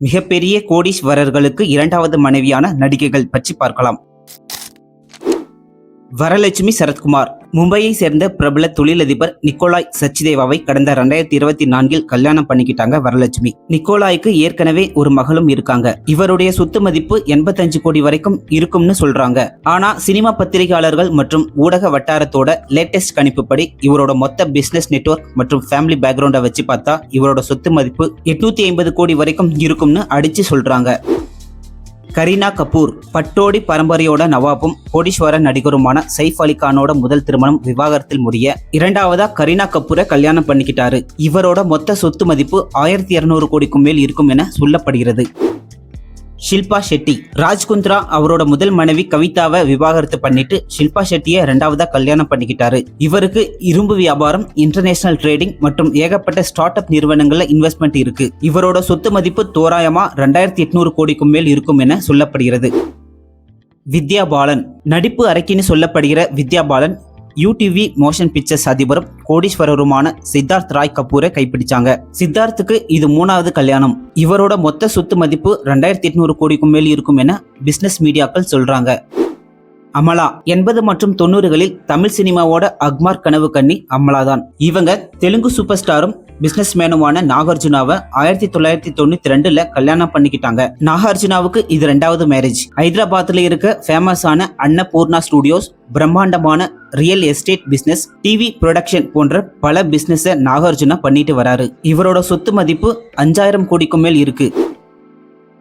மிகப்பெரிய கோடீஸ்வரர்களுக்கு இரண்டாவது மனைவியான நடிகைகள் பற்றி பார்க்கலாம். வரலட்சுமி சரத்குமார் மும்பையை சேர்ந்த பிரபல தொழிலதிபர் நிக்கோலாய் சச்தேவாவை கடந்த 2024 கல்யாணம் பண்ணிக்கிட்டாங்க வரலட்சுமி. நிக்கோலாய்க்கு ஏற்கனவே ஒரு மகளும் இருக்காங்க. இவருடைய சொத்து மதிப்பு 85 கோடி வரைக்கும் இருக்கும்னு சொல்றாங்க. ஆனா சினிமா பத்திரிகையாளர்கள் மற்றும் ஊடக வட்டாரத்தோட லேட்டஸ்ட் கணிப்புப்படி இவரோட மொத்த பிசினஸ் நெட்வொர்க் மற்றும் ஃபேமிலி பேக்ரவுண்டை வச்சு பார்த்தா இவரோட சொத்து மதிப்பு 850 கோடி வரைக்கும் இருக்கும்னு அடிச்சு சொல்றாங்க. கரீனா கபூர் பட்டோடி பரம்பரையோட நவாபும் கோடீஸ்வர நடிகருமான சைஃப் அலி கானோட முதல் திருமணம் விவாகரத்தில் முடிய இரண்டாவதா கரீனா கபூரை கல்யாணம் பண்ணிக்கிட்டாரு. இவரோட மொத்த சொத்து மதிப்பு 1200 கோடிக்கும் மேல் இருக்கும் என சொல்லப்படுகிறது. ஷில்பா ஷெட்டி ராஜ்குந்த்ரா அவரோட முதல் மனைவி கவிதாவை விவாகரத்து பண்ணிட்டு ஷில்பா ஷெட்டியை இரண்டாவதா கல்யாணம் பண்ணிக்கிட்டாரு. இவருக்கு இரும்பு வியாபாரம், இன்டர்நேஷனல் ட்ரேடிங் மற்றும் ஏகப்பட்ட ஸ்டார்ட் அப் நிறுவனங்கள்ல இன்வெஸ்ட்மெண்ட் இருக்கு. இவரோட சொத்து மதிப்பு தோராயமா 2800 கோடிக்கும் மேல் இருக்கும் என சொல்லப்படுகிறது. வித்யா பாலன் நடிப்பு அரைக்கின்னு சொல்லப்படுகிற Vidya Balan UDV motion pictures அதிபரும் கோடீஸ்வரருமான சித்தார்த் ராய் கபூரை கைப்பிடிச்சாங்க. சித்தார்த்துக்கு இது 3வது கல்யாணம். இவரோட மொத்த சொத்து மதிப்பு 2800 கோடிக்கும் மேல் இருக்கும் என பிசினஸ் மீடியாக்கள் சொல்றாங்க. அமலா 80 மற்றும் 90களில் தமிழ் சினிமாவோட அக்மார் கனவு கன்னி அமலா தான். இவங்க தெலுங்கு சூப்பர் ஸ்டாரும் பிசினஸ் மேனுமான நாகார்ஜுனாவை 1992 கல்யாணம் பண்ணிக்கிட்டாங்க. நாகார்ஜுனாவுக்கு இது 2வது மேரேஜ். ஹைதராபாத்ல இருக்க ஃபேமஸான அன்னபூர்ணா ஸ்டுடியோஸ், பிரம்மாண்டமான real estate business, TV production போன்ற பல பிசினஸை நாகார்ஜுனா பண்ணிட்டு வராரு. இவரோட சொத்து மதிப்பு 5000 கோடிக்கும் மேல் இருக்கு.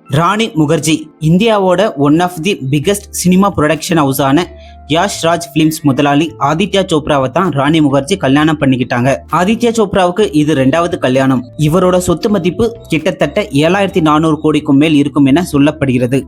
ராணி முகர்ஜி இந்தியாவோட one of the biggest cinema production ஹவுஸான யாஷ் ராஜ் பிலிம்ஸ் முதலாளி ஆதித்யா சோப்ராவை தான் ராணி முகர்ஜி கல்யாணம் பண்ணிக்கிட்டாங்க. ஆதித்யா சோப்ராவுக்கு இது 2வது கல்யாணம். இவரோட சொத்து மதிப்பு கிட்டத்தட்ட 7400 கோடிக்கும் மேல் இருக்கும் என சொல்லப்படுகிறது.